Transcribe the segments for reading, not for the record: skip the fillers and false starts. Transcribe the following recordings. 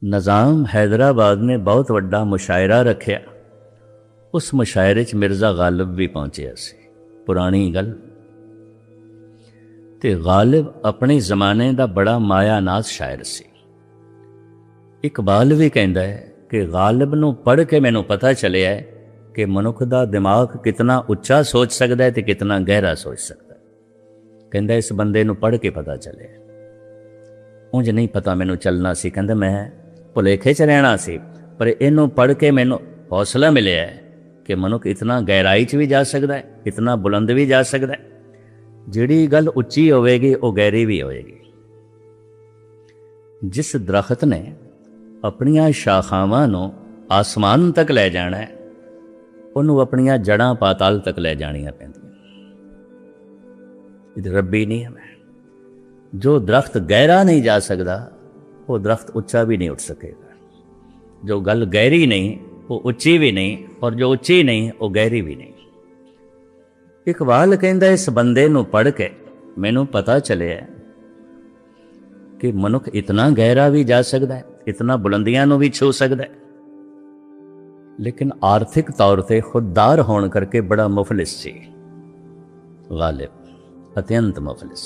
निज़ाम हैदराबाद ने बहुत वड्डा मुशायरा रखिया। उस मुशायरे च मिर्ज़ा गालिब भी पहुंचिया सी। पुरानी गल ते गालिब अपने ज़माने का बड़ा मायानाज शायर सी। इकबाल भी कहता है कि गालिब नूं पढ़ के मैनूं पता चलिया है कि मनुख का दिमाग कितना उच्चा सोच सकता है तो कितना गहरा सोच सकता है। कहता इस बंदे नूं पढ़ के पता चले, उंज नहीं पता मैनूं चलना सी। कहता मैं भुलेखे च रहना सी, पर इनू पढ़ के मैनूं हौसला मिलिया है कि मनुख इतना गहराई च भी जा सकता है, इतना बुलंद भी जा सकता है। जिहड़ी गल उच्ची होवेगी वो गहरी भी होएगी। जिस दरख्त ने अपनियां शाखावां नूं आसमान तक लै जाना है, उन्होंने अपनियां जड़ां पाताल तक लै जानियां पैंदियां। रब्बी नियम है। जो दरख्त गहरा नहीं जा सकता वो दरख्त उच्चा भी नहीं उठ सकेगा। जो गल गहरी नहीं वो उच्ची भी नहीं, और जो उच्ची नहीं वो गहरी भी नहीं। इकबाल कहता इस बंदे नूं पढ़ के मैनूं पता चलिया कि मनुख इतना गहरा भी जा सकता है, इतना बुलंदियां नूं भी छू सकता है, लेकिन आर्थिक तौर पर खुददार होने करके बड़ा मुफलिस सी गालिब, अत्यंत मुफलिस।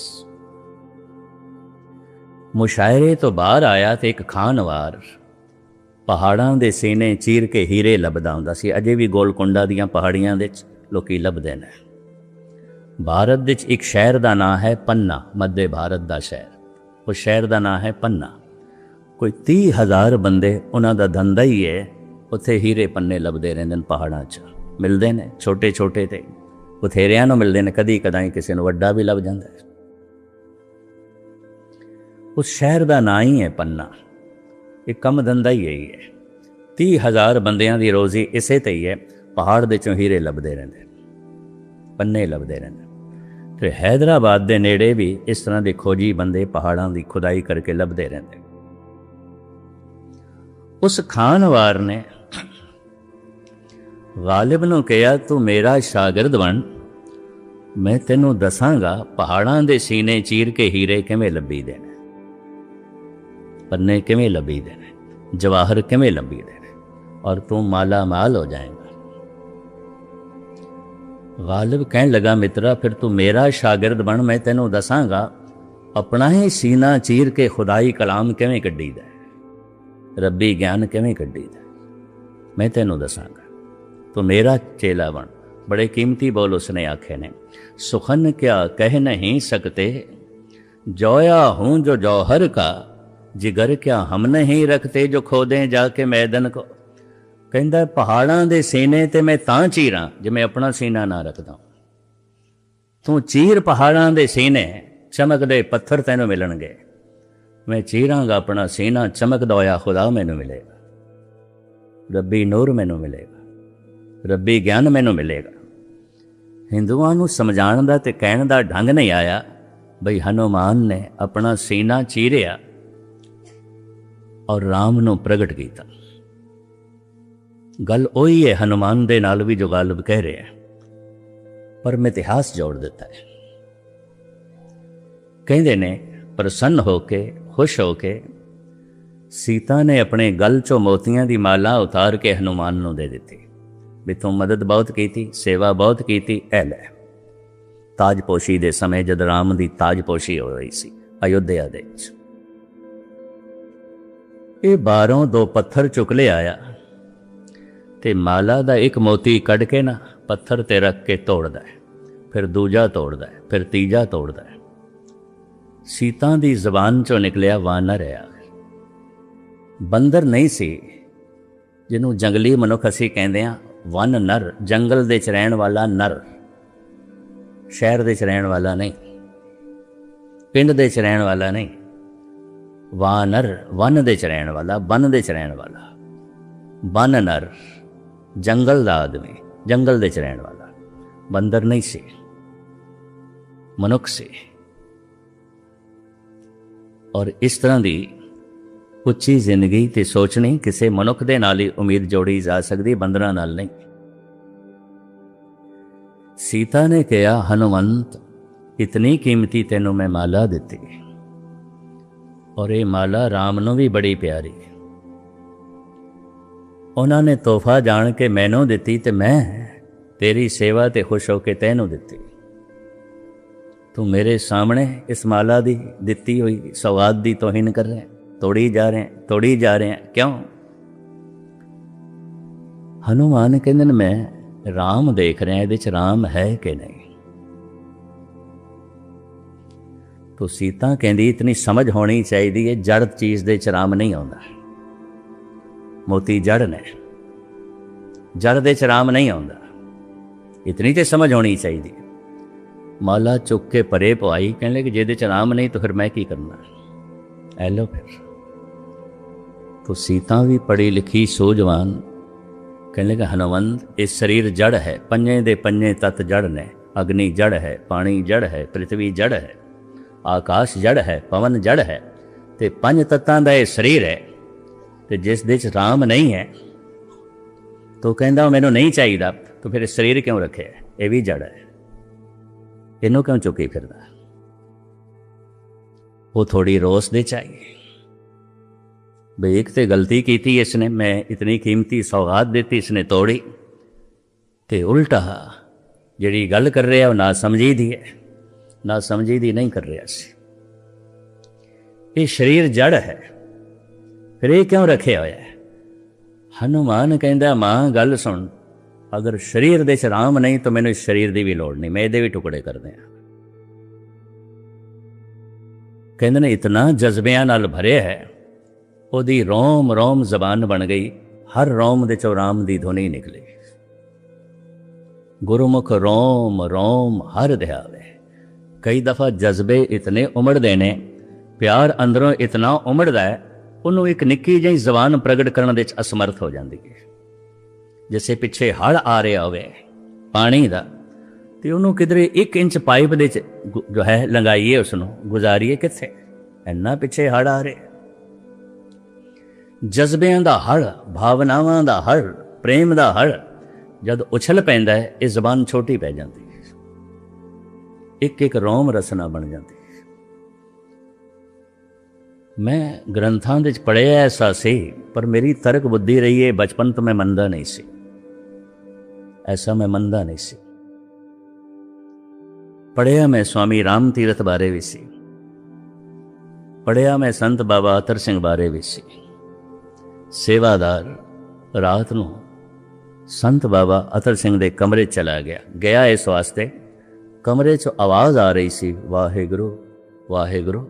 मुशायरे तो बाहर आया तो एक खानवार पहाड़ां दे सीने चीर के हीरे लभदा हुंदा सी। अजे भी गोलकुंडा दीयां पहाड़ियां दे लोकी लभदे ने। भारत दे एक शहर का नाम है पन्ना, मध्य भारत का शहर। उस शहर का नाम है पन्ना। कोई 30,000 बंदे उन्हां दा धंधा ही है, उत्थे हीरे पन्ने लभदे रहिंदे पहाड़ां च, मिलते हैं छोटे छोटे ते बथेरियां नूं मिलते हैं, कदी कदाई किसी नूं वड्डा भी लभ जांदा है। उस शहर का नाम ही है पन्ना। एक कम धंधा ही यही है। 30,000 बंदियां दी रोज़ी इसे ते ही है। पहाड़ दे चों हीरे लभदे रहिंदे, पन्ने लभदे रहिंदे। तो हैदराबाद दे नेड़े भी इस तरह के खोजी बंदे पहाड़ां की खुदाई करके लभदे रहिंदे। उस खानवार ने गालिब नूं कहा तू मेरा शागिर्द बन, मैं तेनों दसांगा पहाड़ां दे सीने चीर के हीरे किवें लभी देने, पन्ने किवें लभी देने, जवाहर किवें लभी देने, और तू माला माल हो जाएगा। गालिब कहने लगा मित्रा फिर तू मेरा शागिर्द बन, मैं तेनों दसांगा अपना ही सीना चीर के खुदाई कलाम किवें कड्डी दा, रब्बी ज्ञान किवें कड्डी दा, मैं तेनों दसांगा, तो मेरा चेला बन। बड़े कीमती बोल उसने आखे ने। सुखन क्या कह नहीं सकते, जोया हूँ जो जौहर का, जिगर क्या हम नहीं रखते, जो खोदें जाके मैदन को। कहता पहाड़ां दे सीने ते मैं तां चीरां जे मैं अपना सीना ना रखदा। तू चीर पहाड़ां दे सीने, चमकदे पत्थर तैनूं मिलणगे। मैं चीरांगा अपना सीना, चमकदा होया खुदा मैनूं मिलेगा, रब्बी नूर मैनूं मिलेगा, रब्बी ज्ञान मैनूं मिलेगा। हिंदुआं नूं समझाण दा ते कहण दा ढंग नहीं आया बई हनुमान ने अपना सीना चीरिया और राम नूं प्रगट किया। गल उही है हनुमान दे नाल भी जो गालिब कह रहे हैं, पर मैं इतिहास जोड़ दिता है। कहते ने प्रसन्न होके खुश होके सीता ने अपने गल चो मोतियां दी माला उतार के हनुमान नूं दे दी भी तू मदद बहुत की, सेवा बहुत की, ऐ लै। ताजपोशी दे समय जद राम दी ताजपोशी हो रही सी अयोध्या दे विच, ये बारों दो पत्थर चुक ले आया ते माला दा एक मोती कढ़ के ना पत्थर ते रख के तोड़दा है, फिर दूजा तोड़दा है, फिर तीजा तोड़दा है। सीता दी जबान चो निकलिया वानर है। बंदर नहीं सी जिन्हों जंगली मनुख असी कहते हैं, वन नर, जंगल दे च रहण वाला नर, शहर दे च रहण वाला नहीं, पिंड दे च रहण वाला नहीं। वानर वन दे च रहण वाला, वन दे च रहण वाला। वन नर जंगल दा आदमी, जंगल दे च रहण वाला। बंदर नहीं सी, मनुख सी। और इस तरह की उच्ची जिंदगी ते सोचनी किसी मनुख दे नाल ही उम्मीद जोड़ी जा सकती, बंदरां नाल नहीं। सीता ने कहा हनुमंत इतनी कीमती तेनों मैं माला दी, और ये माला राम नूं भी बड़ी प्यारी। उन्होंने तोहफा जान के मैनू दिती ते मैं तेरी सेवा ते खुश होके तैनू दिती। तू मेरे सामने इस माला दी दिती हुई सौगात दी तोहिन कर रहे हैं, तोड़ी जा रहे हैं, तोड़ी जा रहे हैं, क्यों? हनुमान कहते मैं राम देख रहे हैं, ये राम है कि नहीं। तो सीता कहती इतनी समझ होनी चाहिए है, जड़ चीज़ दे च राम नहीं आता। मोती जड़ ने, जड़ दे च राम नहीं आता, इतनी तो समझ होनी चाहिए। माला चुक के परे पवाई, कहने लगे जे च राम नहीं तो फिर मैं की करना। ऐ लो फिर। तो सीता भी पढ़ी लिखी सूझवान, कहने लगे हनुमंत इस शरीर जड़ है, पंजे दे पंजे तत्त जड़ ने, अग्नि जड़ है, पानी जड़ है, पृथ्वी जड़ है, आकाश जड़ है, पवन जड़ है, ते पंज तत्तां दा ये शरीर है, ते जिस दे च राम नहीं है तो कहंदा मैनू नहीं चाहिए, तो फिर शरीर क्यों रखे है, ये भी जड़ है, इनू क्यों चुकी फिरदा। वो थोड़ी रोस दे चाहिए भाई एक तो गलती की थी इसने, मैं इतनी कीमती सौगात दी इसने तोड़ी, ते उल्टा जिहड़ी गल कर रहा वो ना समझी दी है, ना समझी दी नहीं कर रहा सी। ये शरीर जड़ है, फिर ये क्यों रखे होया है। हनुमान कहंदा मां गल सुन, अगर शरीर दे च राम नहीं तो मैनू इस शरीर की भी लोड़ नहीं, मैं ये भी टुकड़े कर दें। कहंदे ने इतना जज्बियां नाल भरे है, ओदी रोम रोम जबान बन गई, हर रोम दे चो राम दी धुनी निकली। गुरुमुख रोम रोम हर ध्यावे। कई दफ़ा जज्बे इतने उमड़ते ने, प्यार अंदरों इतना उमड़ता है, उन्होंने एक निक्की जी जबान प्रगट करने दे असमर्थ हो जाती है। जैसे पिछे हड़ आ रहा हो पानी का, तो उन्होंने किधरे 1 इंच पाइप दे जो है लंघाइए, उसनों गुजारिए कित्थे, इन्ना पिछे हड़ आ रहे। जज्बियां दा हड़, भावनावां दा हड़, प्रेम दा हड़ जद उछल पैंदा है, ये जबान छोटी पै जाती है, एक एक रोम रसना बन जाती है। मैं ग्रंथां दे पढ़िया ऐसा सी, पर मेरी तर्क बुद्धि रही है, बचपन तो मैं मनदा नहीं सी, ऐसा मैं मनदा नहीं सी। पढ़िया मैं स्वामी राम तीरथ बारे भी सी, पढ़िया मैं संत बाबा अतर सिंह बारे भी सी। सेवादार रात नूं संत बाबा अतर सिंह दे कमरे चला गया इस वास्ते, कमरे चो आवाज़ आ रही सी वाहेगुरु वाहेगुरु।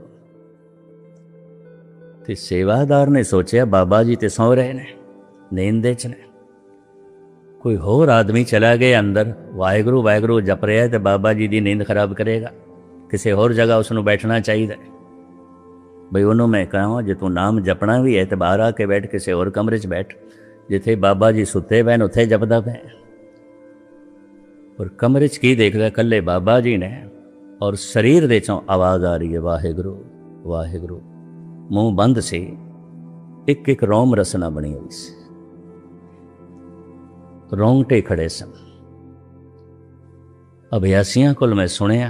ते सेवादार ने सोचा बाबा जी ते सौ रहे ने, नींद च ने, कोई होर आदमी चला गया अंदर, वाहेगुरु वाहेगुरु जप रहा है, तो बाबा जी की नींद खराब करेगा, किसी होर जगह उसनों बैठना चाहिए। बई उन्होंने मैं कहा जे तू नाम जपना भी है तो बाहर आके बैठ, किसी होर कमरे च बैठ, जिथे बाबा जी सुते पैन उत्थे जपदा पै। और कमरे च की देखदा, कल्ले बाबा जी ने, और शरीर दे चों आवाज़ आ रही है वाहेगुरु वाहेगुरु। मुंह बंद से, एक एक रोम रसना बनी हुई सी, रोंगटे खड़े सन। अभ्यासियां कोल मैं सुनिया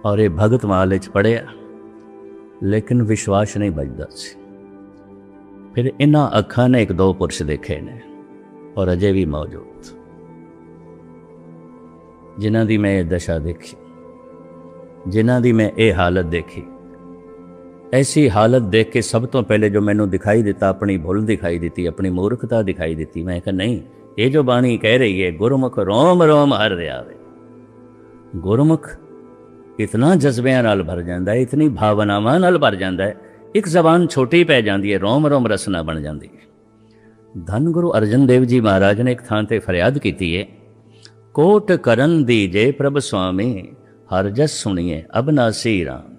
और ये भगत माल च पढ़िया, लेकिन विश्वास नहीं बजदा सी। फिर इन्हां अखां ने 1-2 पुरुष देखे ने, और अजे भी मौजूद, जिन्हां दी मैं ये दशा देखी, जिन्हां दी मैं ये हालत देखी। ऐसी हालत देख के सब तो पहले जो मैनू दिखाई दिता, अपनी भुल दिखाई दी, अपनी मूर्खता दिखाई दी। मैं कहा नहीं, ये जो बाणी कह रही है गुरुमुख रोम रोम हर रहा। गुरुमुख इतना जज्बियां नाल भर जाता है, इतनी भावनावां नाल भर जाता है, एक जबान छोटी पै जाती है, रोम रोम रसना बन जाती है। धन गुरु अर्जन देव जी महाराज ने एक थां ते फरियाद की है, कोट करन दीजे प्रभ स्वामी, हर जस सुनिए अबनासी राम।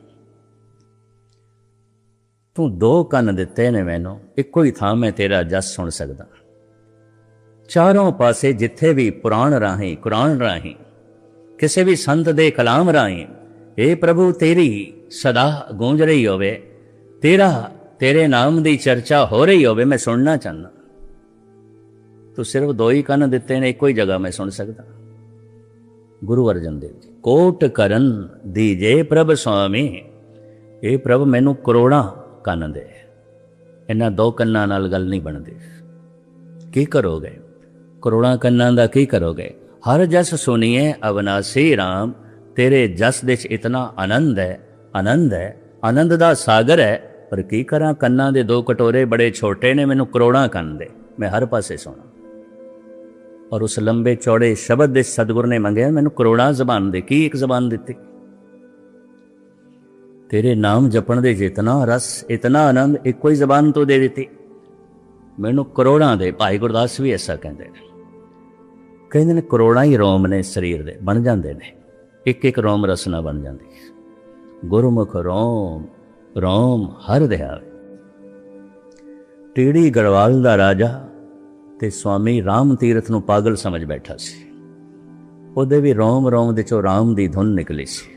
तू 2 कन दिते ने मैनू, इको ही थां मैं तेरा जस सुन सकदा। चारों पासे जिथे भी पुराण राही, कुरान राही, किसी भी संत दे कलाम राही, हे प्रभु तेरी सदा गूंज रही होवे, तेरे नाम की चर्चा हो रही होवे, मैं सुनना चाहना। तो सिर्फ 2 ही कन दिते ने, एक ही जगह मैं सुन सकता। गुरु अर्जन देव जी, कोट करन दीजे प्रभ स्वामी, ये प्रभ मैनू करोड़ां कन दे, इन्हां 2 कन्नां नाल गल नहीं बनदी। की करोगे? करोड़ां कन्नां दा की करोगे? हर जस सुनिए अविनाशी राम, तेरे जस दे च इतना आनंद है, आनंद है, आनंद दा सागर है, पर की करा कन्नां दे दो कटोरे बड़े छोटे ने, मैनू करोड़ां कंन दे, मैं हर पासे सुना। और उस लंबे चौड़े शब्द दे सतगुर ने मंगया, मैनू करोड़ां जबान दे, की एक जबान दिती? तेरे नाम जपण दे जितना रस, इतना आनंद, एक कोई जबान तो दे दी, मैनू करोड़ां दे। भाई गुरदास भी ऐसा कहते हैं, कहते हैं करोड़ां ही रोम ने शरीर दे बन जाते हैं, एक एक रोम रसना बन जाती। गुरमुख रोम रोम हर दयावे। टीड़ी गढ़वाल दा राजा ते स्वामी राम तीरथ नूं पागल समझ बैठा सी। ਉਹਦੇ भी रोम रोम दे चो राम दी धुन निकली सी।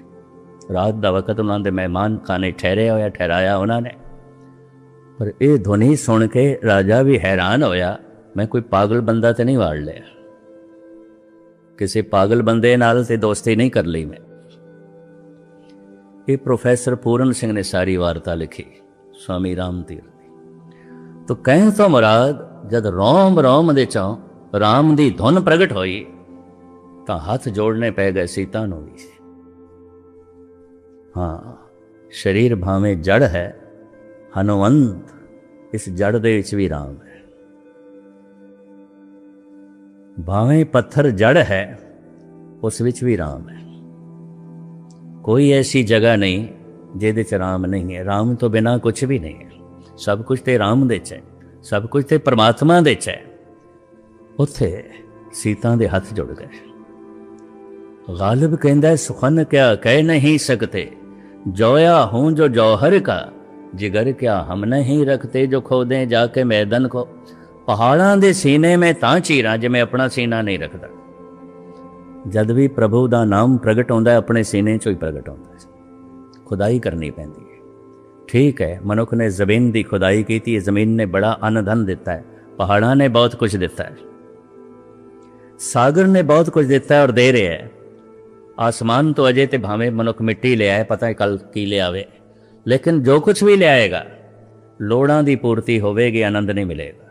रात दा वक्त उन्होंने मेहमान खाने ठहरे होया, ठहराया उन्होंने, पर यह धुनी सुन के राजा भी हैरान होया, मैं कोई पागल बंदा तो नहीं वाड़ लिया, किसी पागल बंदे नाल ते दोस्ती नहीं कर ली मैं। ये प्रोफैसर पूरन सिंह ने सारी वार्ता लिखी स्वामी राम तीरथ की। तो कहें तो मुराद जब रोम रोम दे चों राम दी धुन प्रगट होई तो हाथ जोड़ने पै गए सीता नूं भी। हाँ, शरीर भावें जड़ है, हनुमंत इस जड़ दे विच भी राम है। भावें पत्थर जड़ है, उस विच भी राम है। कोई ऐसी जगह नहीं जिहदे च राम नहीं है। राम तो बिना कुछ भी नहीं है। सब कुछ तो राम दे च है, सब कुछ तो परमात्मा दे च है। उत्थे सीता दे हाथ जुड़ गए। गालिब कहंदा है, सुखन क्या कह नहीं सकते, जोया हूं जो जौहर का, जिगर क्या हम नहीं रखते, जो खोदें जाके मैदान को। पहाड़ां दे सीने में तां चीरां जे मैं अपना सीना नहीं रखता। जद भी प्रभु दा नाम प्रगट होंदा है, अपने सीने चों ही प्रगट होंदा है। खुदाई करनी पैंदी है। ठीक है, मनुख ने जमीन की खुदाई की थी, जमीन ने बड़ा अन्न धन दिता है, पहाड़ां ने बहुत कुछ दिता है, सागर ने बहुत कुछ दिता है और दे रहे है। आसमान तो अजे ते भावें मनुख मिट्टी ले आए, पता है कल की ले आवे, लेकिन जो कुछ भी ले आएगा लोड़ां दी पूर्ति होवेगी, आनंद नहीं मिलेगा,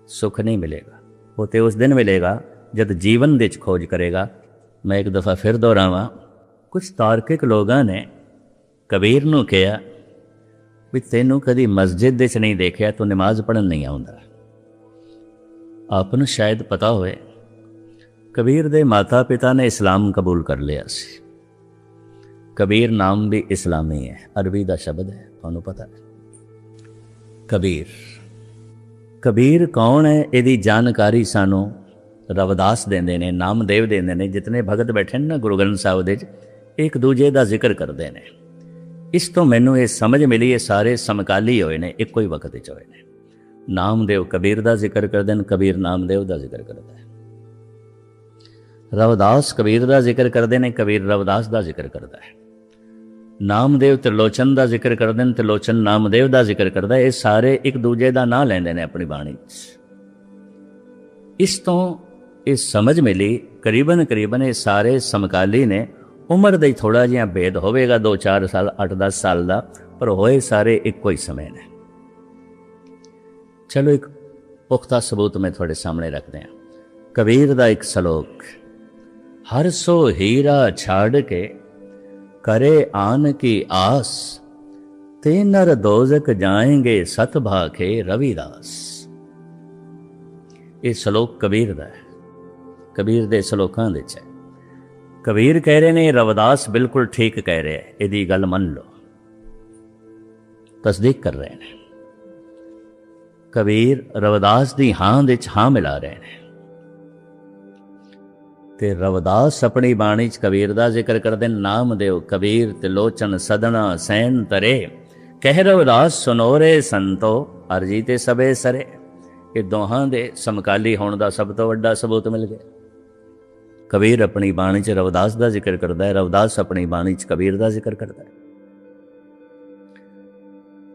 सुख नहीं मिलेगा। वो तो उस दिन मिलेगा जब जीवन दे खोज करेगा। मैं एक दफ़ा फिर दोहरावां, कुछ तार्किक लोगों ने कबीर नूं कहा भी तेनों कभी मस्जिद दे नहीं देखा तो नमाज पढ़न नहीं आउंदा। आपनूं शायद पता होए, कबीर दे माता पिता ने इस्लाम कबूल कर लिया सी। कबीर नाम भी इस्लामी है, अरबी का शब्द है, तुहानूं पता है। कबीर कबीर कौन है, यदी जानकारी सानू रविदास देंदे ने, नामदेव देंदे ने। जितने भगत बैठे ना गुरु ग्रंथ साहिब दे एक दूजे का जिक्र करते हैं। इस तो मैनू ये समझ मिली, ये सारे समकाली होए ने, एक ही वक्त होए ने। नामदेव कबीर का जिक्र करते हैं, कबीर नामदेव का जिक्र करता है। रविदास कबीर का जिक्र करते हैं, कबीर रविदास का जिक्र करता है। नामदेव त्रिलोचन का जिक्र करते हैं, त्रिलोचन नामदेव का जिक्र करता है। ये सारे एक दूजे का नाम लेंदे ने अपनी बाणी। इस तो ये समझ मिली करीबन करीबन ये सारे समकाली ने। उम्र का ही थोड़ा जिहा भेद होवेगा, 2-4 साल 8-10 साल का, पर होए सारे एक ही समय ने। चलो एक पुख्ता सबूत मैं थोड़े सामने रखते हैं। कबीर का एक सलोक, हर सो हीरा छाड़ के करे आन की आस, ते नर दोजक जाएंगे सत भाखे रविदास। ये सलोक कबीर का है, कबीर दे सलोकां दे च है। कबीर कह रहे ने, रविदास बिल्कुल ठीक कह रहे हैं, यदि गल मन लो, तस्दीक कर रहे हैं। कबीर रविदास दी हां दे च हां मिला रहे हैं। ते रविदास अपनी बाणी च कबीर का जिक्र करते, नामदेव कबीर त्रिलोचन सदना सैन तरे, कह रविदास सुनोरे संतो अर्जी ते सबे सरे। ये दोहां दे समकाली होने का सब तो वड्डा सबूत मिल गया। कबीर अपनी बाणी च रविदास का जिक्र करता है, रविदास अपनी बाणी च कबीर का जिक्र करता है।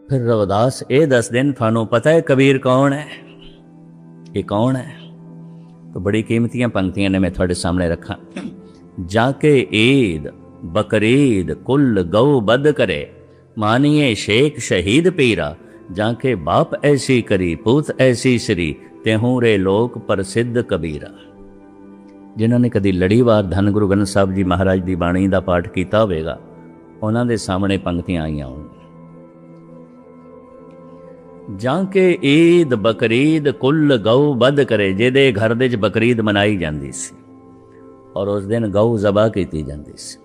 फिर रविदास ये दस दिन थानू पता है कबीर कौन है, ये कौन है? तो बड़ी कीमतियां पंक्तियां ने मैं थोड़े सामने रखा। जाके ईद बकरीद कुल गौ बद करे, मानिए शेख शहीद पीरा, जाके बाप ऐसी करी पूत ऐसी श्री तेहूं रे लोक प्रसिद्ध कबीरा। जिन्होंने ने कदी लड़ीवार धन गुरु ग्रंथ साहब जी महाराज की बाणी का पाठ किया होगा, उन्होंने सामने पंक्तियां आईयां होंगी। जाके ईद बकरीद कुल गऊ बध करे, जिहदे घर दे बकरीद मनाई जाती सी और उस दिन गऊ जबा की जाती सी।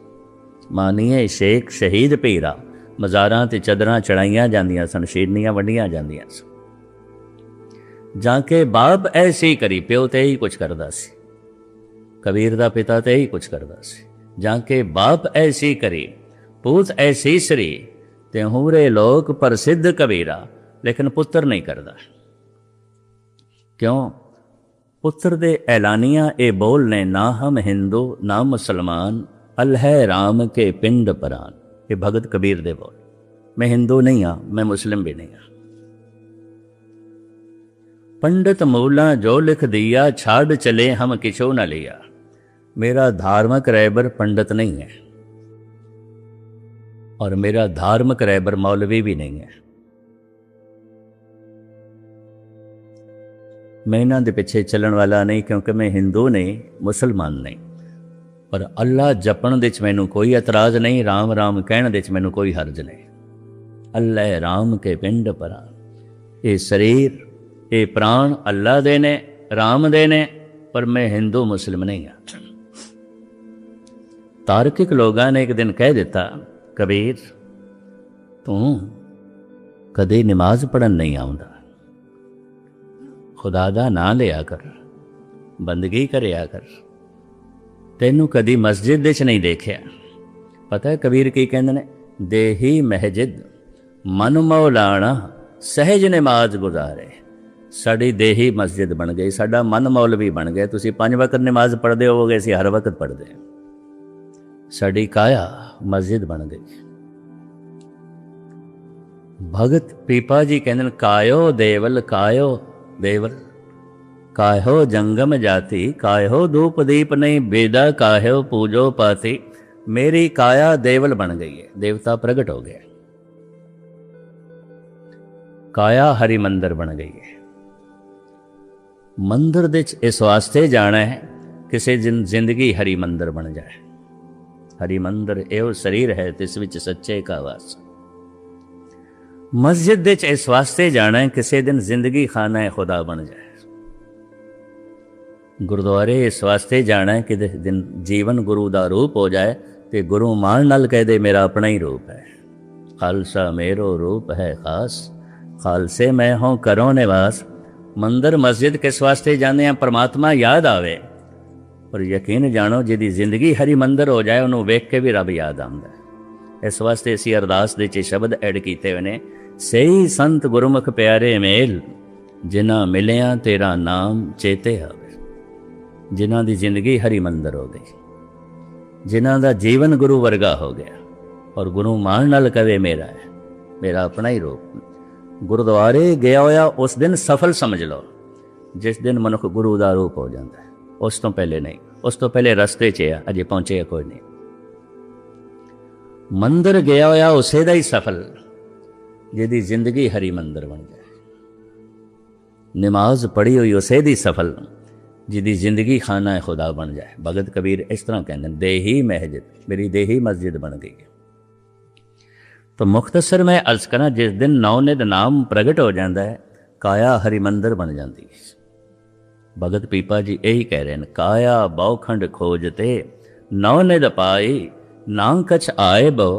मानीए शेख शहीद भीरा, मज़ारां ते चदरां चढ़ाइयां जांदियां सन, शेरनियां वंडियां जांदियां सन। जाके बाप ऐसी करी, प्यो ते ही कुछ करदा सी, कबीर दा पिता ते ही कुछ करदा सी। जाके बाप ऐसी करी पूत ऐसी श्री तेहूं रे लोक प्रसिद्ध कबीरा। लेकिन पुत्र नहीं करदा, क्यों? पुत्र दे ऐलानिया ए बोल ने, ना हम हिंदू ना मुसलमान, अल्लाह राम के पिंड परान। ये भगत कबीर दे बोल। मैं हिंदू नहीं हाँ, मैं मुस्लिम भी नहीं हाँ। पंडित मूला जो लिख दिया, छाड़ चले हम किछो न लिया। मेरा धार्मिक रहबर पंडित नहीं है और मेरा धार्मिक रहबर मौलवी भी नहीं है। मैं इन्हां दे पिछे चलन वाला नहीं, क्योंकि मैं हिंदू नहीं मुसलमान नहीं। पर अल्लाह जपण दे मैनू कोई एतराज़ नहीं, राम राम कहण दे मैनू कोई हर्ज नहीं। अल्लाह राम के पिंड परान। ये शरीर ये प्राण अल्लाह दे ने, राम दे ने, पर मैं हिंदू मुस्लिम नहीं हाँ। तार्किक लोगों ने एक दिन कह दिता, कबीर तू कदे नमाज पढ़न नहीं आउंदा, खुदा दा ना लिया कर, बंदगी करया कर, तैनू कदी मस्जिद विच नहीं देखिया। पता है कबीर की कहंदे ने, देही महजिद मन मौलाना सहज नमाज गुजारे। साड़ी देही मस्जिद बन गई, साडा मन मौलवी बन गया। तुसीं 5 वक्त नमाज पढ़ते होवोगे, असीं हर वक्त पढ़ते हैं। साड़ी काया मस्जिद बन गई। भगत पीपा जी कहते कायो देवल कायो देवल, काहो जंगम जाति, काहो धूप दीप नहीं बेदा, काहो पूजो पाती। मेरी काया देवल बन गई है, देवता प्रगट हो गया। काया हरि मंदिर बन गई है। मंदिर दे इस वास्ते जाना है किसी दिन जिंदगी हरि मंदिर बन जाए। हरि मंदिर एवं शरीर है तिस विच सच्चे का वास। मस्जिद दे इस वास्ते जाना है किसी दिन जिंदगी खाना है खुदा बन जाए। गुरुद्वारे इस वास्ते जाना है कि दिन जीवन गुरु का रूप हो जाए तो गुरु मान नाल कह दे मेरा अपना ही रूप है। खालसा मेरो रूप है खास, खालसे मैं हों करो निवास। मंदिर मस्जिद किस वास्ते जाने हैं? परमात्मा याद आवे। पर यकीन जानो जिहदी जिंदगी हरि मंदिर हो जाए उन्होंने वेख के भी रब याद आंदा है। इस वास्ते असी अरदास दे शब्द ऐड किए हुए ने, सही संत गुरमुख प्यारे मेल, जिन्हां मिलिया तेरा नाम चेते आवे। जिन्हां दी जिंदगी हरि मंदिर हो गई, जिन्हां दा जीवन गुरु वर्गा हो गया और गुरु मान नाल कवे मेरा है, मेरा अपना ही रूप। गुरुद्वारे गया होया उस दिन सफल समझ लो जिस दिन मनुख गुरु का रूप हो जाता है। उस तो पहले नहीं, उस तो पहले रस्ते च है, अजे पहुंचे कोई नहीं। मंदिर गया होया उसे दा ही सफल जिहदी जिंदगी हरि मंदिर बन जाए। नमाज पढ़ी हुई उसे दी सफल जिहदी जिंदगी खाना है खुदा बन जाए। भगत कबीर इस तरह कहते हैं, देही महजिद, मेरी देही मस्जिद बन गई है। तो मुख्तसर मैं अर्ज करा, जिस दिन नौनिध नाम प्रगट हो जाता है काया हरि मंदिर बन जाती है। भगत पीपा जी यही कह रहे हैं, काया बहुखंड खोजते नौनिध पाई, ना कछ आए बो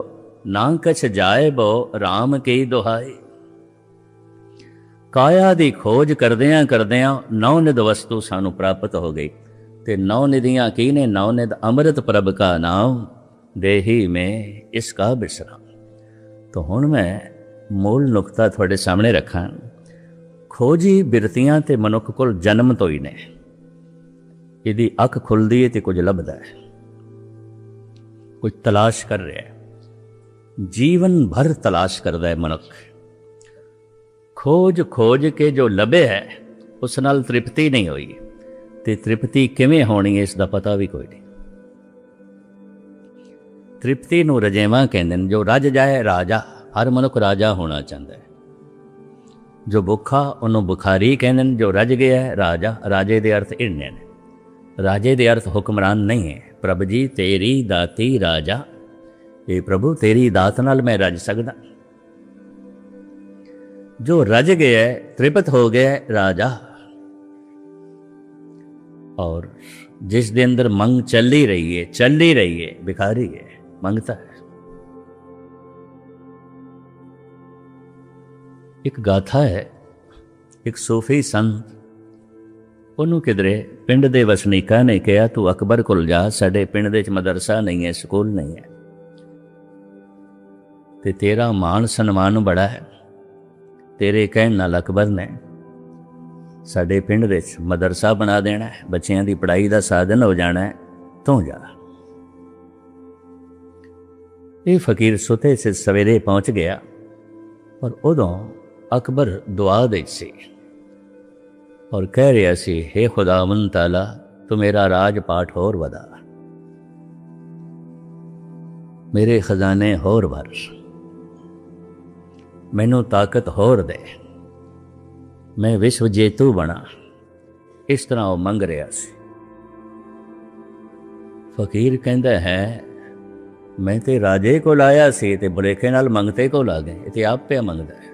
ना कछ जाए बो, राम की दुहाई। काया की खोज करदियां करदियां नौनिध वस्तु सानू प्राप्त हो गई। ते नौनिधियां की ने? नौनिध अमृत प्रभ का नाम, देही में इसका विश्राम। तो हुण मैं मूल नुकता थोड़े सामने रखा। खोजी बिरतियां ते मनुख कोल जन्म तो ही ने, इहदी अख खुलदी है तो कुछ लभदा है, कुछ तलाश कर रहा है। जीवन भर तलाश करता है मनुख। खोज खोज के जो लभे है उस नाल तृप्ति नहीं हुई, तो तृप्ति किवें होनी है इसका पता भी कोई नहीं। तृप्ति नूं रजेवा कहंदे ने, जो रज जाए राजा। हर मनुख राजा होना चाहता है। जो भुखा उन्होंने बुखारी कहते हैं, जो रज गया है राजा। राजे के अर्थ इन्ने ने। राजे के अर्थ हुक्मरान नहीं है। प्रभु जी तेरी दाती राजा, ये प्रभु तेरी दात नाल मैं रज सकदा। जो रज गया है, तृप्त हो गया है राजा। और जिस दे अंदर मंग चल ही रही है, भिखारी है, मंगता है। एक गाथा है, एक सूफी संत, ਉਹਨੂੰ किधरे पिंड ਦੇ ਵਸਨੀਕਾਂ ने कहा तू अकबर ਕੋਲ जा, ਸਾਡੇ ਪਿੰਡ ਦੇ ਵਿੱਚ ਮਦਰਸਾ नहीं है, ਸਕੂਲ नहीं है, ਤੇ तेरा मान सन्मान बड़ा है, तेरे कहण ਨਾਲ अकबर ने ਸਾਡੇ ਪਿੰਡ ਦੇ ਵਿੱਚ ਮਦਰਸਾ ਬਣਾ ਦੇਣਾ ਹੈ, ਬੱਚਿਆਂ ਦੀ ਪੜ੍ਹਾਈ ਦਾ ਸਾਧਨ ਹੋ ਜਾਣਾ ਹੈ, ਤੂੰ ਜਾ। ਇਹ ਫਕੀਰ ਸੁਤੇ ਸੇ ਸਵੇਰੇ ਪਹੁੰਚ ਗਿਆ, और उदों अकबर दुआ दे सी और कह रहा सी, हे खुदावन ताला तू मेरा राज पाठ होर वधा, मेरे खजाने होर भर, मैनू ताकत होर दे, मैं विश्व जेतू बना। इस तरह वो मंग रहा सी। फकीर कहता है मैं तो राजे को लाया सी ते बुलेखे नाल मंगते को ला गए, ये आप पे मंगता है,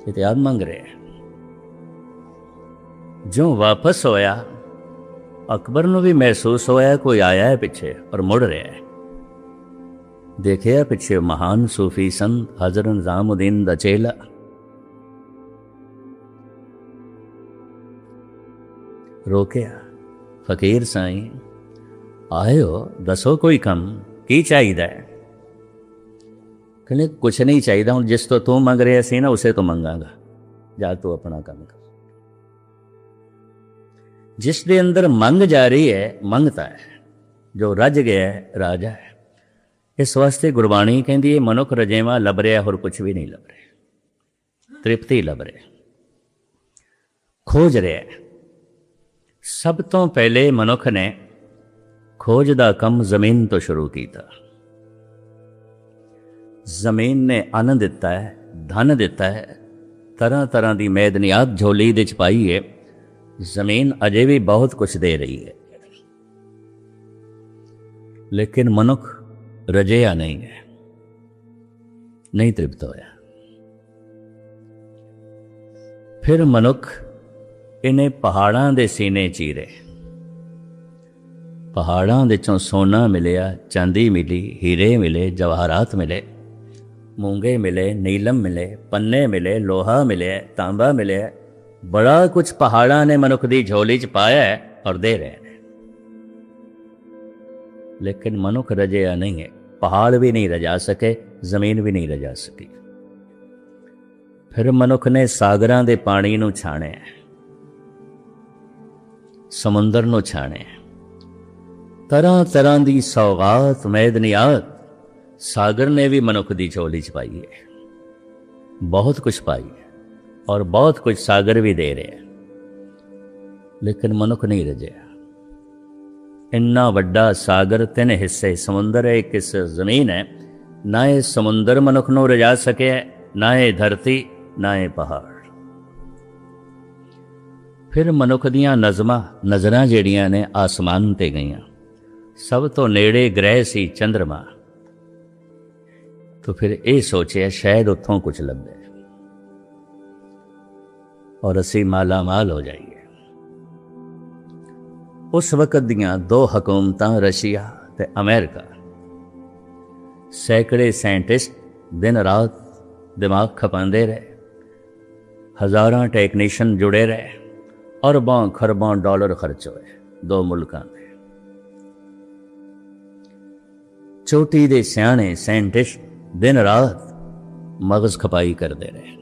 ये आप मंग रहे हैं। जो वापस होया अकबर नूं भी महसूस होया कोई आया है पिछे और मुड़ रहा है। देखिया पिछे महान सूफी संत हज़रत निज़ामुद्दीन दा चेला। रोकिया, फकीर साईं आए हो, दसो कोई कम की चाहिए है? कहने कुछ नहीं चाहिए, हूँ जिस तो तू मंग रहा सी ना उसे तो मंगांगा, जा तू अपना काम कर। जिस दे अंदर मंग जा रही है मंगता है, जो रज गया है राजा है। इस वास्ते गुरबाणी कहती है मनुख रजेवा लभ रहा और कुछ भी नहीं लभ रहा, तृप्ति लभ रहा, खोज रहा है। सब तो पहले मनुख ने खोज का कम जमीन तो शुरू किया। जमीन ने अन्न दिता है, धन दिता है, तरह तरह की मैदनियात झोली दे पाई है। जमीन अजे भी बहुत कुछ दे रही है, लेकिन मनुख रजेया नहीं है, नहीं तृप्त होया। फिर मनुख इन्हें पहाड़ां दे सीने चीरे, पहाड़ां दे चों सोना मिलिया, चांदी मिली, हीरे मिले, जवाहरात मिले, मूंगे मिले, नीलम मिले, पन्ने मिले, लोहा मिले, तांबा मिले, बड़ा कुछ पहाड़ां ने मनुख दी झोली च पाया है और दे रहे हैं। लेकिन मनुख रजया नहीं है, पहाड़ भी नहीं रजा सके, जमीन भी नहीं रजा सकी। फिर मनुख ने सागरां दे पानी नूं छाणे, समुंदर नूं छाणे, तरह तरह की सौगात मैदनियात सागर ने भी मनुख की झोली च पाई है, बहुत कुछ पाई है और बहुत कुछ सागर भी दे रहे हैं, लेकिन मनुख नहीं रजया। इन्ना वड्डा सागर, 3 हिस्से समुंदर है, 1 हिस्सा जमीन है। ना ये समुंदर मनुख नूं रजा सके, ना ये धरती, ना ये पहाड़। फिर मनुख दियां नज़रां जिहड़ियां ने आसमान ते गईयां, सब तो नेड़े ग्रह सी चंद्रमा। तो फिर ये सोचे शायद उत्थों कुछ लभे और असी माला माल हो जाइए। उस वक्त दियां 2 हुकूमतां रशिया ते अमेरिका, सैकड़े साइंटिस्ट दिन रात दिमाग खपाते रहे, हज़ारां टेक्नीशियन जुड़े रहे, अरबां खरबां डॉलर खर्च होए 2 मुल्कां दे। चोटी दे सियाणे साइंटिस्ट दिन रात मगज खपाई करते रहे।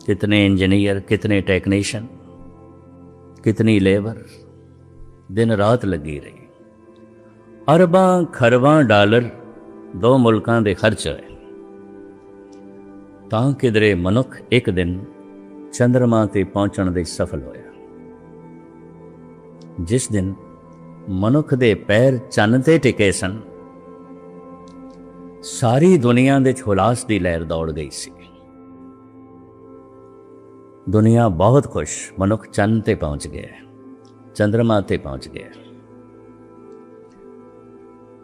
कितने इंजीनियर, कितने टेक्नीशियन, कितनी लेबर दिन रात लगी रही। अरबां खरबां डॉलर 2 मुल्कां दे खर्च होए, तां किधरे मनुख एक दिन चंद्रमा ते पहुंचण दे सफल होया। जिस दिन मनुख दे पैर चंद ते टिके सन, सारी दुनिया दे हुलास दी लहर दौड़ गई सी। दुनिया बहुत खुश, मनुख चंद ते पहुंच गया, चंद्रमा ते पहुंच गया।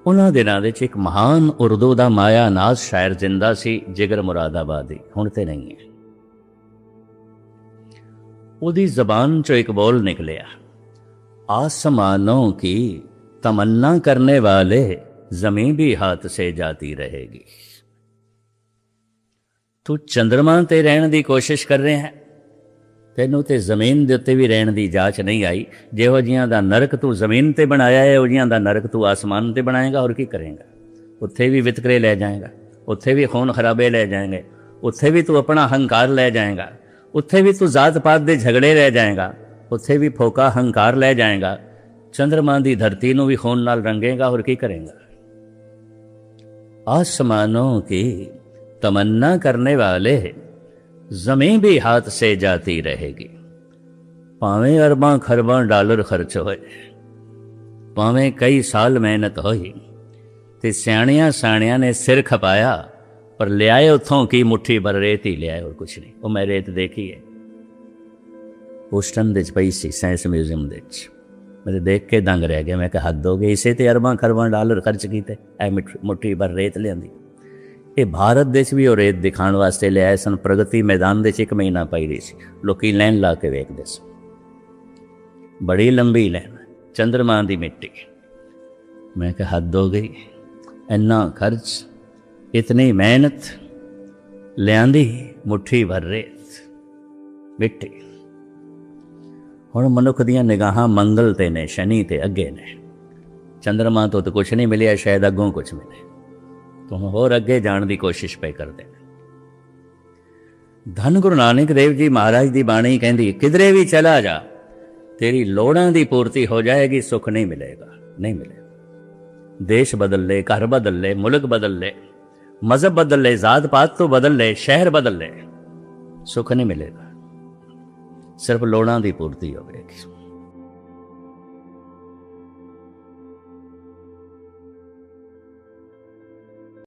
उन्हां दिनां दे एक महान उर्दू का माया नाज शायर जिंदा सी, जिगर मुरादाबादी, हुण ते नहीं है। उहदी जबान चो एक बोल निकलिया, आसमानों की तमन्ना करने वाले जमीन भी हाथ से जाती रहेगी। तू चंद्रमा ते रहने की कोशिश कर रहे हैं, तेनों ते जमीन दे उत्ते भी रहने की जाच नहीं आई। जिहो जिहां दा नरक तू जमीन ते बनाया है, उह जिहां दा नरक तू आसमान ते बनाएगा। और की करेंगा? उत्थे भी वितकरे ले जाएगा, उत्थे भी खून खराबे ले जाएंगे, उत्थे भी तू अपना हंकार ले जाएगा, उत्थे भी तू जात पात दे झगड़े ले जाएगा, उत्थे भी फोका हंकार ले जाएगा। चंद्रमा की धरती नूं भी खून नाल रंगेगा। और की करेंगा? आसमानों की तमन्ना करने वाले जमीन भी हाथ से जाती रहेगी। भावें अरबां खरबां डॉलर खर्च होए, भावें कई साल मेहनत होई, ते सियाणियां साणियां ने सिर खपाया, पर लियाए उथों की मुट्ठी भर रेत ही लियाए, और कुछ नहीं। वो मैं रेत देखी है, ह्यूस्टन दे पई सी साइंस म्यूजियम दे, मैं देख के दंग रह गया। मैं कहा हद हो गई, इसे ते अरबां खरबां डॉलर खर्च कीते, ऐ मुट्ठी भर रेत लियांदी। ये भारत देश भी और रेत दिखाने वास्ते ले आए सन। प्रगति मैदान दे एक महीना पई रही सी, लोकी लैन ला के वेखदे सन, बड़ी लंबी लैन, चंद्रमा की मिट्टी। मैं कहा हद हो गई, इन्ना खर्च, इतनी मेहनत, लियांदी मुट्ठी भर रेत मिट्टी। हुण मनुख दियां निगाहां मंगल ते ने, शनि ते अगे ने। चंद्रमा तो कुछ नहीं मिलिया, शायद अगों कुछ मिले, तो होर अगे जाने की कोशिश पे करते हैं। धन गुरु नानक देव जी महाराज की बाणी कहती, किधरे भी चला जा, तेरी लोड़ां की पूर्ति हो जाएगी, सुख नहीं मिलेगा, नहीं मिलेगा। देश बदल ले, घर बदल ले, मुल्क बदल ले, मजहब बदल ले, जात पात तो बदल ले, शहर बदल ले, सुख नहीं मिलेगा, सिर्फ लोड़ां की पूर्ति होगी।